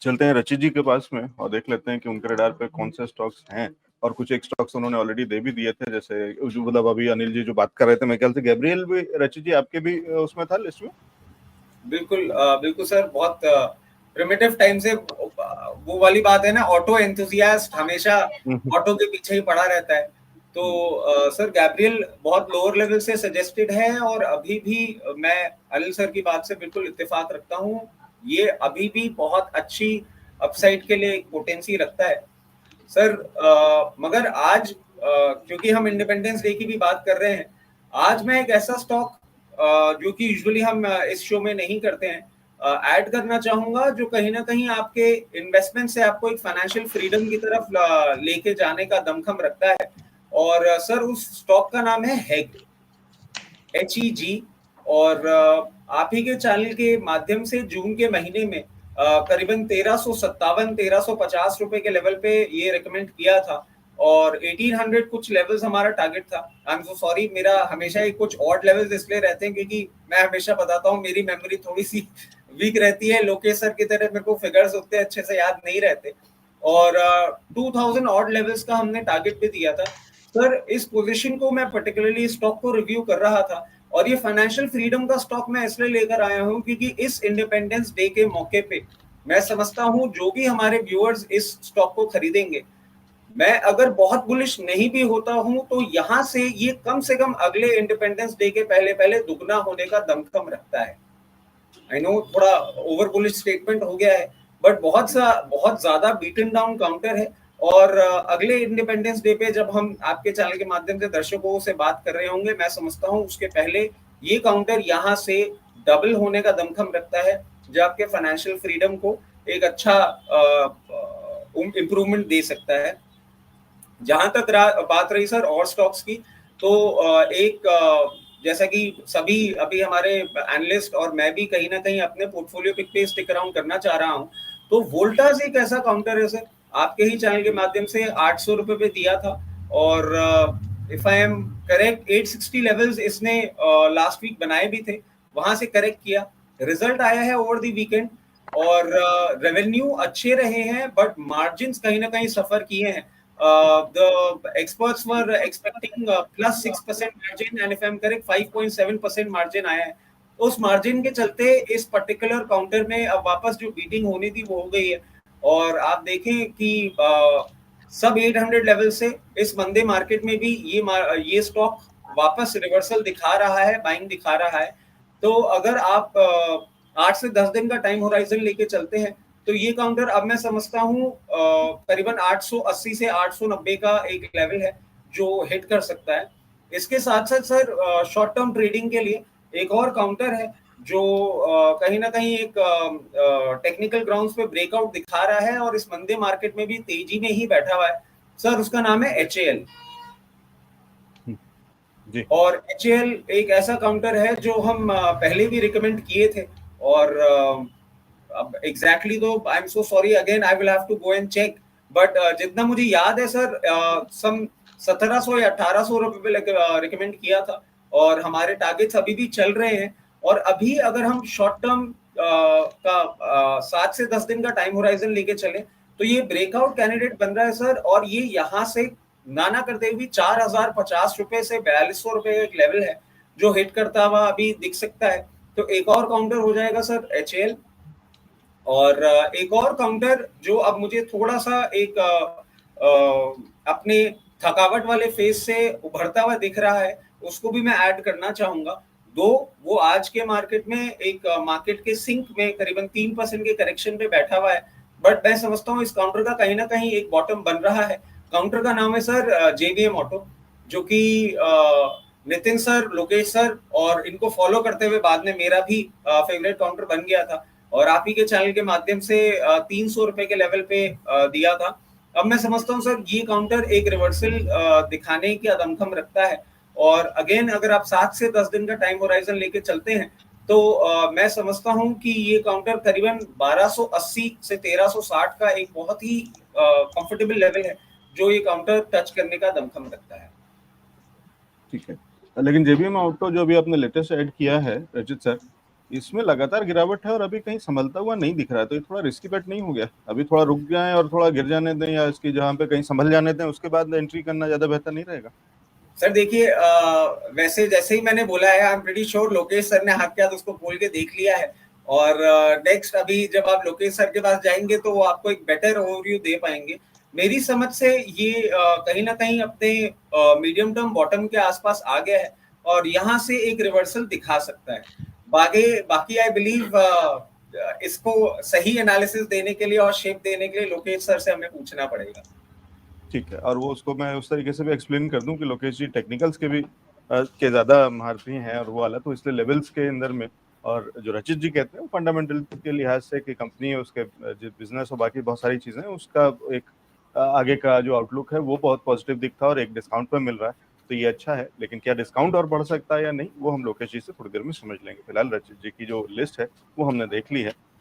चलते हैं रचित जी के पास में और देख लेते हैं कि उनके रडार पे कौन से स्टॉक्स हैं। और कुछ एक स्टॉक्स उन्होंने ऑलरेडी दे भी दिए थे, जैसे मतलब अभी अनिल जी जो बात कर रहे थे, मेरे ख्याल से गैब्रियल भी रचित जी आपके भी उसमें था लिस्ट में। बिल्कुल बिल्कुल सर, बहुत प्रिमिटिव टाइम से वो वाली बात है ना, ऑटो एंथुसियास्ट हमेशा ऑटो के पीछे ही पड़ा रहता है। तो सर गैब्रियल बहुत लोअर लेवल से सजेस्टेड है, और अभी भी मैं अनिल सर की बात से बिल्कुल इत्तेफाक रखता हूँ। ये अभी भी बहुत अच्छी अपसाइड के लिए पोटेंसी रखता है सर। मगर आज क्योंकि हम इंडिपेंडेंस डे की भी बात कर रहे हैं, आज मैं एक ऐसा स्टॉक जो कि यूजुअली हम इस शो में नहीं करते हैं, ऐड करना चाहूंगा, जो कहीं ना कहीं आपके इन्वेस्टमेंट से आपको एक फाइनेंशियल फ्रीडम की तरफ लेके जाने का दमखम रखता है। और सर उस स्टॉक का नाम है HEG, HEG। और आप ही के चैनल के माध्यम से जून के महीने में करीबन 1350 रुपए के लेवल पे ये रिकमेंड किया था, और 1800 कुछ लेवल्स हमारा टारगेट था। आई एम सो सॉरी, मेरा हमेशा ही कुछ ऑड लेवल्स इसलिए रहते हैं क्योंकि मैं हमेशा बताता हूँ मेरी मेमोरी थोड़ी सी वीक रहती है, लोकेश सर की तरह मेरे को फिगर्स उतने अच्छे से याद नहीं रहते। और 2000 ऑड लेवल्स का हमने टारगेट भी दिया था सर। इस पोजीशन को मैं पर्टिकुलरली स्टॉक को रिव्यू कर रहा था, और ये फाइनेंशियल फ्रीडम का स्टॉक मैं इसलिए लेकर आया हूं क्योंकि इस इंडिपेंडेंस डे के मौके पे मैं समझता हूं जो भी हमारे व्यूअर्स इस स्टॉक को खरीदेंगे, मैं अगर बहुत बुलिश नहीं भी होता हूं तो यहां से कम अगले इंडिपेंडेंस डे के पहले पहले दुगना होने का दमखम रखता है। आई नो थोड़ा ओवर बुलिश स्टेटमेंट हो गया है, बट बहुत ज्यादा बीटन डाउन काउंटर है। और अगले इंडिपेंडेंस डे पे जब हम आपके चैनल के माध्यम से दर्शकों से बात कर रहे होंगे, मैं समझता हूँ उसके पहले ये काउंटर यहाँ से डबल होने का दमखम रखता है, जो आपके फाइनेंशियल फ्रीडम को एक अच्छा इम्प्रूवमेंट दे सकता है। जहां तक बात रही सर और स्टॉक्स की, तो एक जैसा कि सभी अभी हमारे एनालिस्ट और मैं भी कहीं ना कहीं अपने पोर्टफोलियो पिक पे स्टिक अराउंड करना चाह रहा हूं, तो वोल्टास एक ऐसा काउंटर है सर, आपके ही चैनल के माध्यम से 800 रुपए पे दिया था, और if I am correct 860 levels इसने लास्ट वीक बनाए भी थे, वहां से करेक्ट किया, रिजल्ट आया है ओवर द वीकेंड, और रेवेन्यू अच्छे रहे हैं, बट मार्जिन कहीं ना कहीं सफर किए हैं। The experts were expecting plus 6% margin, and if I'm correct 5.7% margin आया है। उस मार्जिन के चलते इस पर्टिकुलर काउंटर में अब वापस जो बीटिंग होनी थी वो हो गई है, और आप देखें कि सब 800 लेवल से इस मंदे मार्केट में भी ये स्टॉक वापस रिवर्सल दिखा रहा है, बाइंग दिखा रहा है। तो अगर आप 8 से 10 दिन का टाइम होराइजन लेके चलते हैं, तो ये काउंटर अब मैं समझता हूँ करीबन 880 से 890 का एक लेवल है जो हिट कर सकता है। इसके साथ साथ सर शॉर्ट टर्म ट्रेडिंग के लिए एक और काउंटर है जो कहीं ना कहीं एक टेक्निकल ग्राउंड्स पे ब्रेकआउट दिखा रहा है, और इस मंदे मार्केट में भी तेजी में ही बैठा हुआ है सर, उसका नाम है HAL। और HAL एक ऐसा काउंटर है जो हम पहले भी रिकमेंड किए थे, और अब एग्जैक्टली तो I am so sorry again, I will have to go and check, but जितना मुझे याद है सर सम 1700 या 1800 रुपए पे रिकमेंड किया था, और हमारे टारगेट्स अभी भी चल रहे हैं। और अभी अगर हम शॉर्ट टर्म का 7 से 10 दिन का टाइम होराइजन लेके चले, तो ये ब्रेकआउट कैंडिडेट बन रहा है सर, और ये यहाँ से नाना करते हुए 4050 रुपए से 4200 रुपए का एक लेवल है जो हिट करता हुआ अभी दिख सकता है। तो एक और काउंटर हो जाएगा सर HAL। और एक और काउंटर जो अब मुझे थोड़ा सा एक अपने थकावट वाले फेज से उभरता हुआ दिख रहा है, उसको भी मैं ऐड करना चाहूंगा। दो वो आज के मार्केट में एक मार्केट के सिंक में करीबन 3% के करेक्शन पे बैठा हुआ है, बट मैं समझता हूँ इस काउंटर का कहीं ना कहीं एक बॉटम बन रहा है। काउंटर का नाम है सर JVM ऑटो, जो कि नितिन सर, लोकेश सर और इनको फॉलो करते हुए बाद में मेरा भी फेवरेट काउंटर बन गया था, और आप ही के चैनल के माध्यम से 300 रुपए के लेवल पे दिया था। अब मैं समझता हूँ सर ये काउंटर एक रिवर्सल दिखाने की दमखम रखता है, और अगेन अगर आप 7 से 10 दिन का टाइम होराइजन लेके चलते हैं, तो मैं समझता हूँ कि ये काउंटर करीबन 1280 से 1360 का एक बहुत ही कंफर्टेबल लेवल है जो ये काउंटर टच करने का दमखम रखता है। ठीक है, लेकिन JVM ऑटो जो भी आपने लेटेस्ट ऐड किया है रचित सर, इसमें लगातार गिरावट है और अभी कहीं संभलता हुआ नहीं दिख रहा है, तो ये थोड़ा रिस्की बेट नहीं हो गया? अभी थोड़ा रुक जाएं और थोड़ा गिर जाने दें, या इसकी जहां पे कहीं संभल जाने दें, उसके बाद एंट्री करना ज्यादा बेहतर नहीं रहेगा? सर देखिए, वैसे जैसे ही मैंने बोला है, I am pretty sure Lokesh sir ने हाथ के हाथ उसको खोल के देख लिया है। और नेक्स्ट अभी जब आप लोकेश सर के पास जाएंगे तो वो आपको एक बेटर ओवरव्यू दे पाएंगे। मेरी समझ से ये कहीं ना कहीं अपने मीडियम टर्म बॉटम के आसपास आ गया है और यहाँ से एक रिवर्सल दिखा सकता है। बाकी आई बिलीव इसको सही एनालिसिस देने के लिए और शेप देने के लिए लोकेश सर से हमें पूछना पड़ेगा। ठीक है, और वो उसको मैं उस तरीके से भी एक्सप्लेन कर दूं कि लोकेश जी टेक्निकल्स के भी के ज्यादा महारथी हैं और वो वाला, तो इसलिए लेवल्स के अंदर में, और जो रचित जी कहते हैं फंडामेंटल के लिहाज से कि कंपनी है, उसके जो बिजनेस और बाकी बहुत सारी चीजें हैं, उसका एक आगे का जो आउटलुक है वो बहुत पॉजिटिव दिखता है और एक डिस्काउंट पे मिल रहा है, तो ये अच्छा है। लेकिन क्या डिस्काउंट और बढ़ सकता है या नहीं, वो हम लोकेश जी से थोड़ी देर में समझ लेंगे। फिलहाल रचित जी की जो लिस्ट है वो हमने देख ली है,